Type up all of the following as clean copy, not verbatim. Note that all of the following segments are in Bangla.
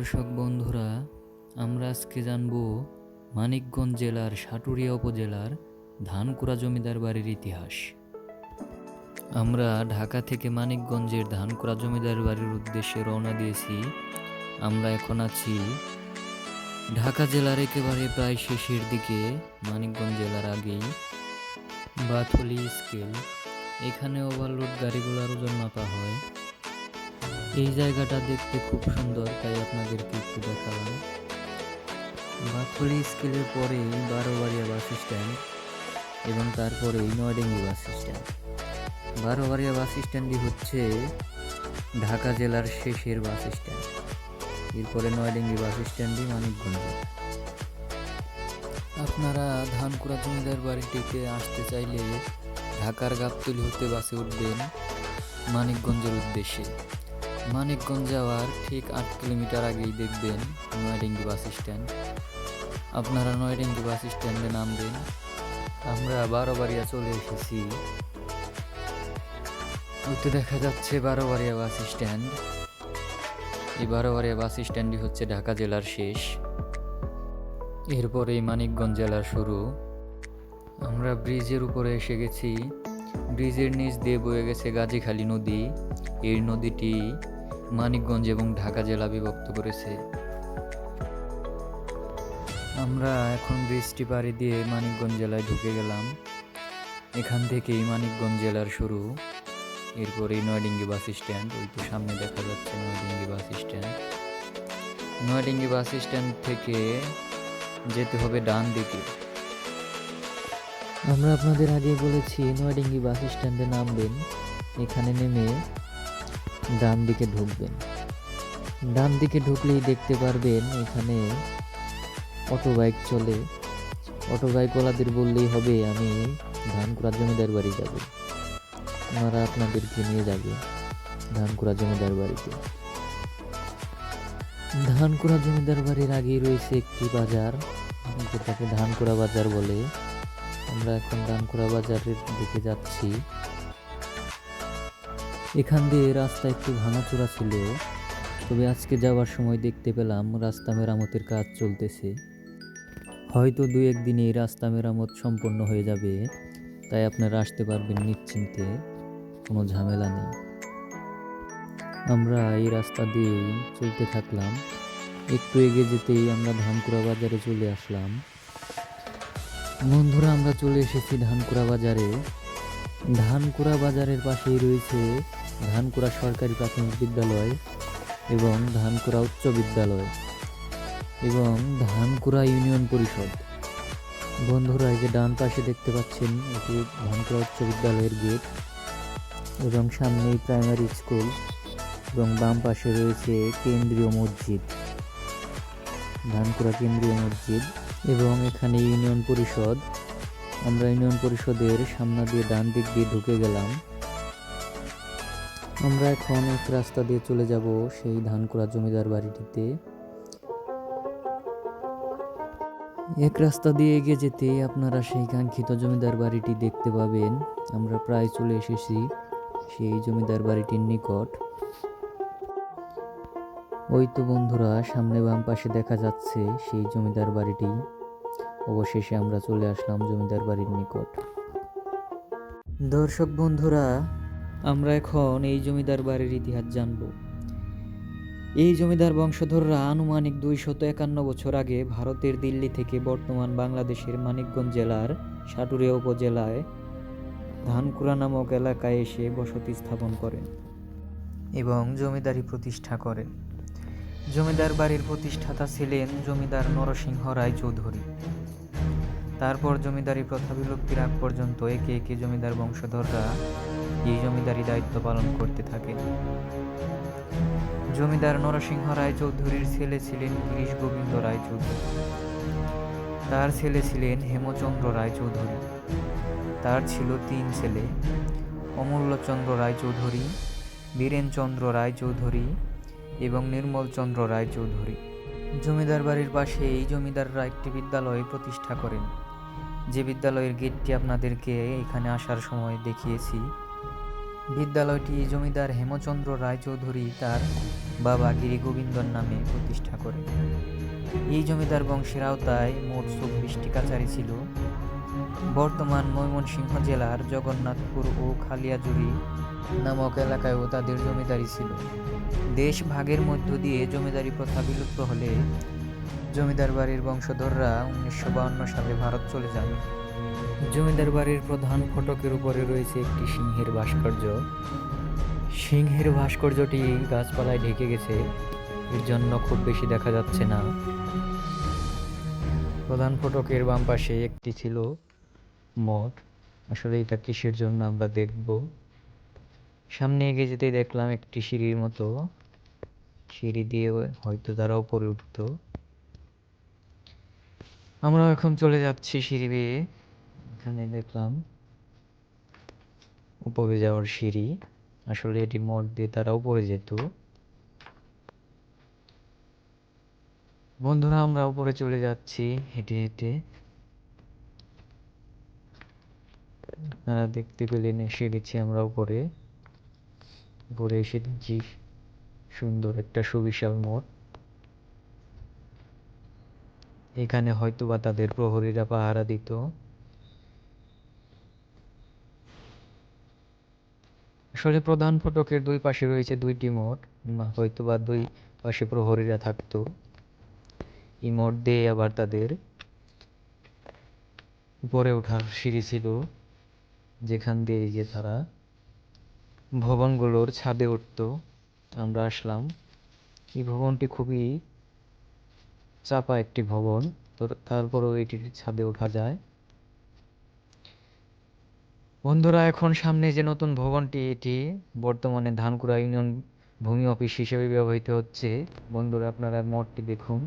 দর্শক বন্ধুরা, আমরা আজকে জানব মানিকগঞ্জ জেলার সাটুরিয়া উপজেলার ধানকুড়া জমিদার বাড়ির ইতিহাস। আমরা ঢাকা থেকে মানিকগঞ্জের ধানকুড়া জমিদার বাড়ির উদ্দেশ্যে রওনা দিয়েছি। আমরা এখন আছি ঢাকা জেলার একেবারে প্রায় শেষের দিকে, মানিকগঞ্জ জেলার আগেই বাথলি স্কেল। এখানে ওভারলোড গাড়িগুলোর ওজন মাপা হয়। এই জায়গাটা দেখতে খুব সুন্দর, তাই আপনাদেরকে একটু দেখালাম। বাথলি স্কেলের পরেই বারোবাড়িয়া বাস স্ট্যান্ড এবং তারপরেই নয়ডেঙ্গি বাস স্ট্যান্ড। বারোবাড়িয়া বাস স্ট্যান্ডই হচ্ছে ঢাকা জেলার শেষের বাস স্ট্যান্ড। এরপরে নয়ডেঙ্গি বাস স্ট্যান্ডই মানিকগঞ্জ। আপনারা ধানকুড়া জমিদার বাড়িটিতে আসতে চাইলে ঢাকার গাবতলী হতে বাসে উঠবেন মানিকগঞ্জের উদ্দেশ্যে। মানিকগঞ্জ যাওয়ার ঠিক 8 কিলোমিটার আগেই দেখবেন নয়ডেঙ্গি বাস স্ট্যান্ড। আপনারা নয়ডেঙ্গি বাস স্ট্যান্ডে নামবেন। আমরা বারোবাড়িয়া চলে এসেছি। ওতে দেখা যাচ্ছে বারোবাড়িয়া বাস স্ট্যান্ড। এই বারোবাড়িয়া বাস স্ট্যান্ডই হচ্ছে ঢাকা জেলার শেষ, এরপরেই মানিকগঞ্জ জেলার শুরু। আমরা ব্রিজের উপরে এসে গেছি। ব্রিজের নিচ দিয়ে বয়ে গেছে গাজীখালী নদী। এই নদীটি মানিকগঞ্জ এবং ঢাকা জেলা বিভক্ত করেছে। আমরা এখন ব্রিজটি পাড়ি দিয়ে মানিকগঞ্জ জেলায় ঢুকে গেলাম। এখান থেকেই মানিকগঞ্জ জেলার শুরু। এরপরেই নয়ডেঙ্গি বাস স্ট্যান্ড। ওই তো সামনে দেখা যাচ্ছে নয়ডেঙ্গি বাস স্ট্যান্ড। নয়ডেঙ্গি বাস স্ট্যান্ড থেকে যেতে হবে ডান দিকে। আমরা আপনাদের আগে বলেছি নয়ডেঙ্গি বাস স্ট্যান্ডে নামবেন। এখানে নেমে ডান দিকে ঢুকবেন। ডান দিকে ঢুকলেই দেখতে পারবেন এখানে অটো বাইক চলে। অটো বাইকওয়ালাদের বললেই হবে আমি ধানকুড়া জমিদার বাড়ি যাব। ওনারা আপনাদেরকে নিয়ে যাবে ধানকুড়া জমিদার বাড়িতে। ধানকুড়া জমিদার বাড়ির আগেই রয়েছে একটি বাজার, যেটাকে ধানকুড়া বাজার বলে। আমরা এখন ধানকুড়া বাজারের দিকে যাচ্ছি। এখান দিয়ে রাস্তা একটু ভাঙাচোরা ছিল, তবে আজকে যাওয়ার সময় দেখতে পেলাম রাস্তা মেরামতের কাজ চলতেছে। হয়তো 2-1 দিনে রাস্তা মেরামত সম্পন্ন হয়ে যাবে, তাই আপনারা আসতে পারবেন নিশ্চিন্তে, কোনো ঝামেলা নেই। আমরা এই রাস্তা দিয়েই চলতে থাকলাম। একটু এগিয়ে যেতেই আমরা ধানকুড়া বাজারে চলে আসলাম। বন্ধুরা, আমরা চলে এসেছি ধানকুড়া বাজারে। ধানকুড়া বাজারের পাশেই রয়েছে ধানকুড়া সরকারি প্রাথমিক বিদ্যালয় এবং ধানকুড়া উচ্চ বিদ্যালয় এবং ধানকুড়া ইউনিয়ন পরিষদ। বন্ধুরা, এই যে ডান পাশে দেখতে পাচ্ছেন এটি ধানকুড়া উচ্চ বিদ্যালয়ের গেট এবং সামনেই প্রাইমারি স্কুল এবং বাম পাশে রয়েছে কেন্দ্রীয় মসজিদ, ধানকুড়া কেন্দ্রীয় মসজিদ এবং এখানে ইউনিয়ন পরিষদ। আমরা ইউনিয়ন পরিষদের সামনে দিয়ে ডান দিক দিয়ে ঢুকে গেলাম। আমরা এখন এক রাস্তা দিয়ে চলে যাব সেই ধানকুড়া জমিদার বাড়িটিতে। এক রাস্তা দিয়ে এগিয়ে যেতে আপনারা সেই কাঙ্ক্ষিত জমিদার বাড়িটি দেখতে পাবেন। আমরা প্রায় চলে এসেছি সেই জমিদার বাড়িটির নিকট। ওই তো বন্ধুরা, সামনে বাম পাশে দেখা যাচ্ছে সেই জমিদার বাড়িটি। অবশেষে আমরা চলে আসলাম জমিদার বাড়ির নিকট। দর্শক বন্ধুরা, আমরা এখন এই জমিদার বাড়ির ইতিহাস জানব। এই জমিদার বংশধররা আনুমানিক 251 বছর আগে ভারতের দিল্লি থেকে বর্তমান বাংলাদেশের মানিকগঞ্জ জেলার সাটুরিয়া উপজেলায় ধানকুড়া নামক এলাকায় এসে বসতি স্থাপন করেন এবং জমিদারি প্রতিষ্ঠা করেন। জমিদার বাড়ির প্রতিষ্ঠাতা ছিলেন জমিদার নরসিংহ রায় চৌধুরী। তারপর জমিদারি প্রথা বিলুপ্তির আগ পর্যন্ত একে একে জমিদার বংশধররা এই জমিদারি দায়িত্ব পালন করতে থাকেন। জমিদার নরসিংহ রায় চৌধুরীর ছেলে ছিলেন গিরিশ গোবিন্দ রায় চৌধুরী। তার ছেলে ছিলেন হেমচন্দ্র রায় চৌধুরী। তার ছিল 3 ছেলে, অমূল্যচন্দ্র রায় চৌধুরী, বীরেনচন্দ্র রায় চৌধুরী এবং নির্মলচন্দ্র রায় চৌধুরী। জমিদার বাড়ির পাশে এই জমিদাররা একটি বিদ্যালয় প্রতিষ্ঠা করেন, যে বিদ্যালয়ের গেটটি আপনাদেরকে এখানে আসার সময় দেখিয়েছি। বিদ্যালয়টি জমিদার হেমচন্দ্র রায় চৌধুরী তার বাবা গিরি গোবিন্দর নামে প্রতিষ্ঠা করেন। এই জমিদার বংশের আওতায় মোট 24টি কাছারি ছিল। বর্তমান ময়মনসিংহ জেলার জগন্নাথপুর ও খালিয়াজুড়ি নামক এলাকায়ও তাদের জমিদারি ছিল। দেশ ভাগের মধ্য দিয়ে জমিদারি প্রথা বিলুপ্ত হলে জমিদার বাড়ির বংশধররা 1952 সালে ভারত চলে যান। জমিদার বাড়ির প্রধান ফটকের উপরে রয়েছে একটি সিংহের ভাস্কর্য। সিংহের ভাস্কর্যটি গাছপালায় ঢেকে গেছে, এর জন্য খুব বেশি দেখা যাচ্ছে না। প্রধান ফটকের বাম পাশে একটি ছিল মঠ। আসলে এটা কিসের জন্য আমরা দেখব। সামনে এগিয়ে যেতেই দেখলাম একটি সিঁড়ির মতো, সিঁড়ি দিয়ে হয়তো তারা উপরে উঠতো। আমরা এখন চলে যাচ্ছি সিঁড়ি বেয়ে। এখানে দেখলাম উপরে যাওয়ার সিঁড়ি। আসলে এটি মঠ দিয়ে তারা উপরে যেত। বন্ধুরা, আমরা উপরে চলে যাচ্ছি হেঁটে হেঁটে। আপনারা দেখতে পেলেন এসে গেছি আমরা উপরে। উপরে এসে দেখছি সুন্দর একটা সুবিশাল মঠ। এখানে হয়তো বা তাদের প্রহরীরা পাহারা দিত। আসলে প্রধান ফটকের দুই পাশে রয়েছে দুইটি মঠ, হয়তো বা দুই পাশে প্রহরীরা থাকতো। এই মঠ দিয়ে আবার তাদের উপরে ওঠার সিঁড়ি ছিল, যেখান দিয়ে গিয়ে তারা ভবনগুলোর ছাদে উঠতো। আমরা আসলাম। এই ভবনটি খুবই চাপা একটি ভবন, তো তারপরেও এটির ছাদে ওঠা যায়। বন্ধুরা, এখন সামনে যে নতুন ভবনটি, এটি বর্তমানে ধানকুড়া ইউনিয়ন ভূমি অফিস হিসেবে ব্যবহৃত হচ্ছে। বন্ধুরা, আপনারা মঠটি দেখুন।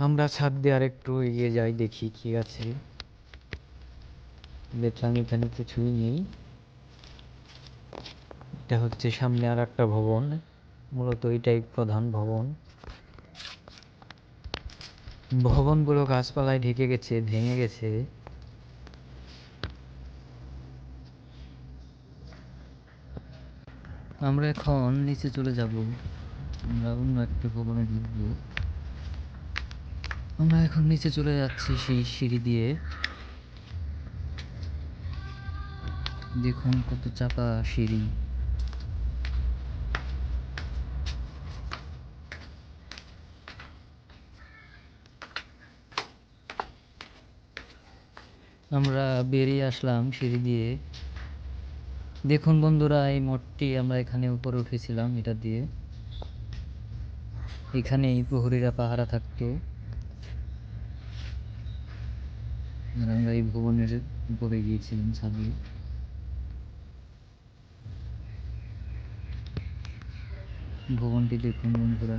আমরা ছাদ দিয়ে আর একটু এগিয়ে যাই, দেখি কি আছে। দেখলাম এখানে কিছুই নেই। এটা হচ্ছে সামনে আর একটা ভবন, মূলত এটাই প্রধান ভবন। ভবনগুলো গাছপালায় ঢেকে গেছে, ভেঙে গেছে। আমরা এখন নিচে চলে যাব। আমরা অন্য একটা ভবনে ঢুকবো। আমরা এখন নিচে চলে যাচ্ছি সেই সিঁড়ি দিয়ে। দেখুন কত চাপা সিঁড়ি। আমরা বেরিয়ে আসলাম সিঁড়ি দিয়ে। দেখুন বন্ধুরা, এই মঠটি আমরা এখানে উপরে উঠেছিলাম এটা দিয়ে। এখানেই প্রহরীরা পাহারা থাকতো। আর আমরা এই ভবনের উপরে গিয়েছিলাম ছাদে। ভবনটি দেখুন বন্ধুরা।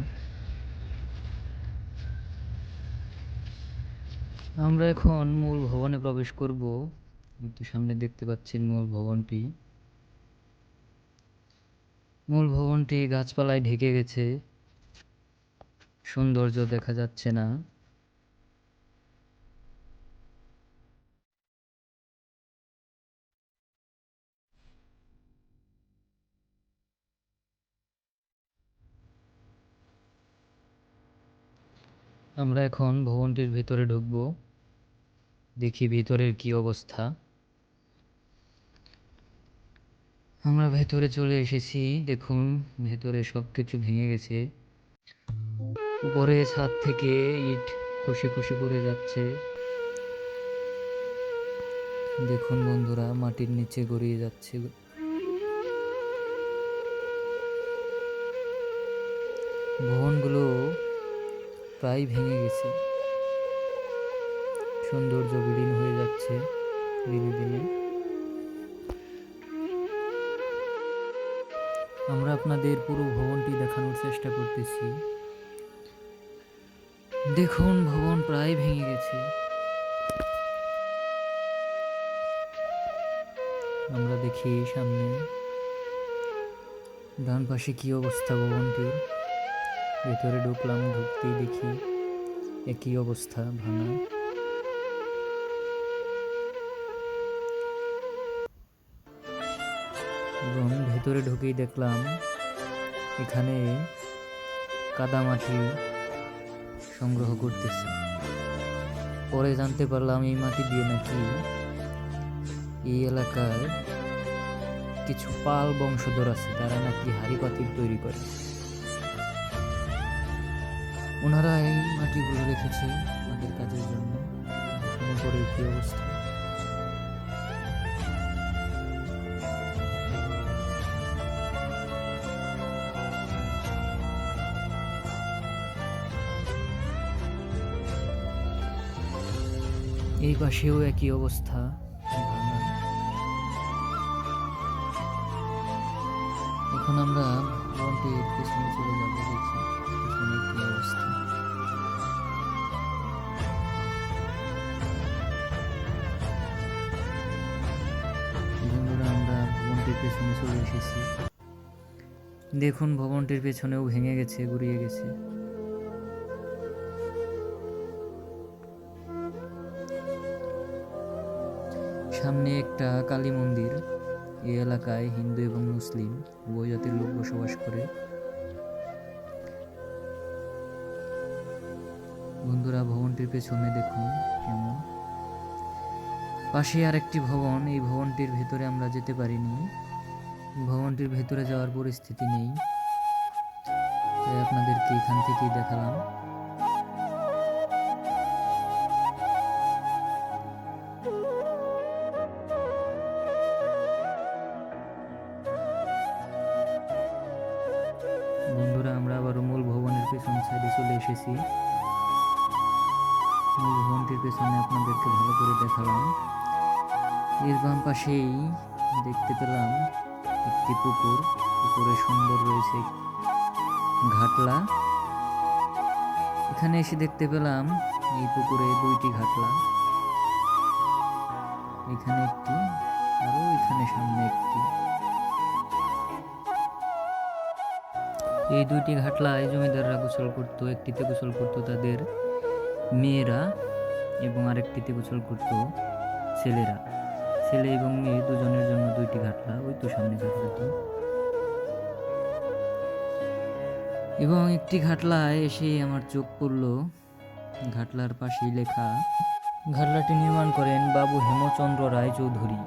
আমরা এখন মূল ভবনে প্রবেশ করব। একটু সামনে দেখতে পাচ্ছেন মূল ভবনটি। মূল ভবনটি গাছপালায় ঢেকে গেছে, সৌন্দর্য দেখা যাচ্ছে না। আমরা এখন ভবনটির ভিতরে ঢুকব, দেখি ভিতরের কি অবস্থা। আমরা ভেতরে চলে এসেছি। দেখুন ভেতরে সবকিছু ভেঙে গেছে। উপরে ছাদ থেকে ইট খসে খসে পড়ে যাচ্ছে। দেখুন বন্ধুরা, মাটির নিচে গড়িয়ে যাচ্ছে। ভবনগুলো প্রায় ভেঙে গেছে, সৌন্দর্য বিলীন হয়ে যাচ্ছে দিনে দিনে। আমরা আপনাদের পুরো ভবনটি দেখানোর চেষ্টা করতেছি। দেখুন ভবন প্রায় ভেঙে গেছে। আমরা দেখি সামনে ডান পাশে কি অবস্থা ভবনটির। ভেতরে ঢুকলাম, ঢুকতেই দেখি একই অবস্থা, ভাঙা। এবং ভেতরে ঢুকেই দেখলাম এখানে কাদামাটি সংগ্রহ করতেছে। পরে জানতে পারলাম এই মাটি দিয়ে নাকি এই এলাকায় কিছু পাল বংশধর আছে, তারা নাকি হাঁড়ি পাতিল তৈরি করে। ওনারা এই মাটিগুলো রেখেছে আমাদের কাজের জন্য। পরে কি অবস্থা। এই পাশেও একই অবস্থা, ভাঙা। এখন আমরা ভবনটির পেছনে চলে যাবো, দেখি পেছনে কি অবস্থা। বন্ধুরা, আমরা ভবনটির পেছনে চলে এসেছি। দেখুন, ভবনটির পেছনেও ভেঙে গেছে, গুড়িয়ে গেছে। সামনে একটা কালী মন্দির। এই এলাকায় হিন্দু এবং মুসলিম উভয় জাতির লোক বসবাস করে। বন্ধুরা, ভবনটির পেছনে দেখুন কেমন। পাশে আরেকটি ভবন। এই ভবনটির ভেতরে আমরা যেতে পারিনি, ভবনটির ভেতরে যাওয়ার পরিস্থিতি নেই, তাই আপনাদেরকে এখান থেকেই দেখালাম। বন্ধুরা, আমরা আবারও মূল ভবনের পেছন সাইডে চলে এসেছি। মূল ভবনটির পেছনে আপনাদেরকে ভালো করে দেখালাম। এর বাম পাশেই দেখতে পেলাম একটি পুকুর। পুকুরে সুন্দর রয়েছে ঘাটলা। এখানে এসে দেখতে পেলাম এই পুকুরে দুইটি ঘাটলা, এখানে একটি, আরো এখানে সামনে একটি। এই দুইটি ঘাটলায় জমিদাররা গোসল করতো। একটিতে গোসল করতো তাদের মেয়েরা এবং আরেকটিতে গোসল করতো ছেলেরা। ছেলে এবং মেয়ে দুজনের জন্য দুইটি ঘাটলা, ওই তো সামনে ঘাটলাটি। এবং একটি ঘাটলায় এসে আমার চোখ পড়লো, ঘাটলার পাশেই লেখা। ঘাটলাটি নির্মাণ করেন বাবু হেমচন্দ্র রায় চৌধুরী।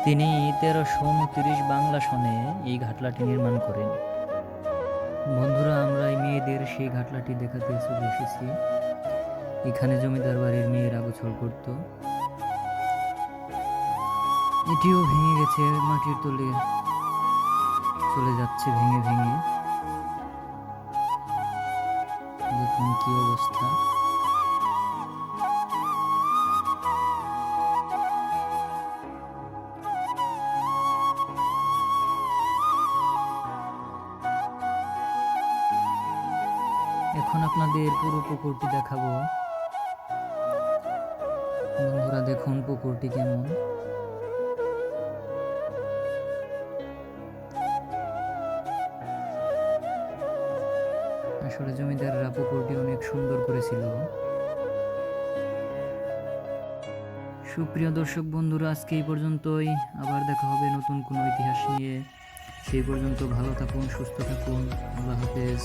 তিনি 1329 বাংলা সনে এই ঘাটলাটি নির্মাণ করেন। বন্ধুরা, আমরা এই মেয়েদের সেই ঘাটলাটি দেখাতে চলে এসেছি। এখানে জমিদার বাড়ির মেয়েরা গোসল করত। এটিও ভেঙে গেছে, মাটির তলে চলে যাচ্ছে ভেঙে ভেঙে। দেখুন কি অবস্থা। এখন আপনাদের পুরো পুকুরটি দেখাবো। বন্ধুরা, দেখুন পুকুরটি কেমন। আসলে জমিদাররা পুকুরটি অনেক সুন্দর করেছিল। সুপ্রিয় দর্শক বন্ধুরা, আজকে এই পর্যন্তই। আবার দেখা হবে নতুন কোনো ইতিহাস নিয়ে। সেই পর্যন্ত ভালো থাকুন, সুস্থ থাকুন। আল্লাহ হাফেজ।